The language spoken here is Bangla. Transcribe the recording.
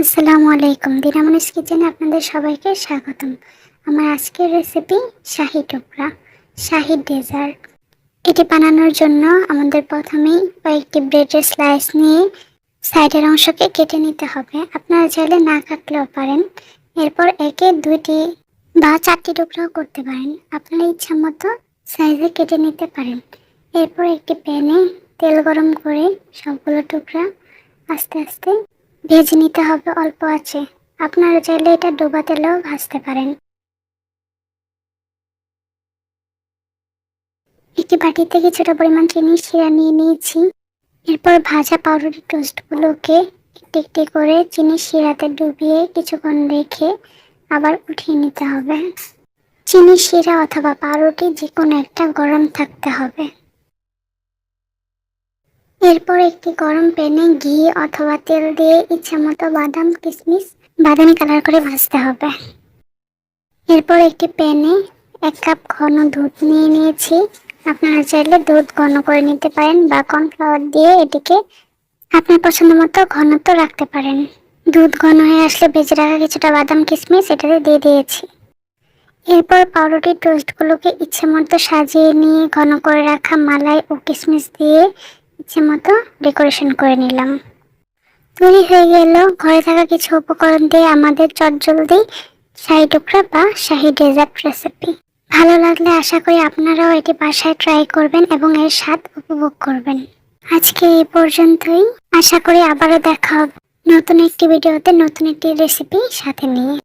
আসসালামু আলাইকুম। দিনামনিস কিচেনে আপনাদের সবাইকে স্বাগতম। আমার আজকের রেসিপি শাহি টুকরা, শাহি ডেজার্ট। এটি বানানোর জন্য আমাদের প্রথমেই কয়েকটি ব্রেডের স্লাইস নিয়ে সাইডের অংশকে কেটে নিতে হবে। আপনারা চাইলে না কাটলেও পারেন। এরপর একে 2টি বা 4টি টুকরাও করতে পারেন। আপনার ইচ্ছা মতো সাইজে কেটে নিতে পারেন। এরপর একটি প্যানে তেল গরম করে সবগুলো টুকরা আস্তে আস্তে ভেজে নিতে হবে অল্প আঁচে। আপনারা চাইলে এটা ডোবা তেলেও ভাজতে পারেন। একটি বাটিতে কিছুটা পরিমাণ চিনি শিরা নিয়ে নিয়েছি। এরপর ভাজা পাউরুটি টোস্টগুলোকে একটি একটি করে চিনি শিরাতে ডুবিয়ে কিছুক্ষণ রেখে আবার উঠিয়ে নিতে হবে। চিনি শিরা অথবা পাউরুটি যে কোনো একটা গরম থাকতে হবে। এরপর একটি গরম প্যানে ঘি অথবা তেল দিয়ে ইচ্ছামতো বাদাম কিশমিশ বাদামি কালার করে ভাজতে হবে। এরপর একটি প্যানে 1 কাপ ঘন দুধ নিয়ে নিয়েছি। আপনারা চাইলে দুধ ঘন করে নিতে পারেন বা কর্নফ্লাওয়ার দিয়ে এটিকে আপনার পছন্দ মতো ঘনত্ব রাখতে পারেন। দুধ ঘন হয়ে আসলে ভেজে রাখা কিছুটা বাদাম কিশমিশ এটাতে দিয়ে দিয়েছি। এরপর পাউরুটি টোস্টগুলোকে ইচ্ছে মতো সাজিয়ে নিয়ে ঘন করে রাখা মালাই ও কিশমিশ দিয়ে ইচ্ছে মতো ডেকোরেশন করে নিলাম। তৈরি হয়ে গেল ঘরে থাকা কিছু উপকরণ দিয়ে আমাদের চটজলদি শাহি টুকরা বা শাহি ডেজার্ট রেসিপি। ভালো লাগলে আশা করি আপনারাও এটি বাসায় ট্রাই করবেন এবং এর স্বাদ উপভোগ করবেন। আজকে এই পর্যন্তই। আশা করি আবারও দেখা হবে নতুন একটি ভিডিওতে নতুন একটি রেসিপি সাথে নিয়ে।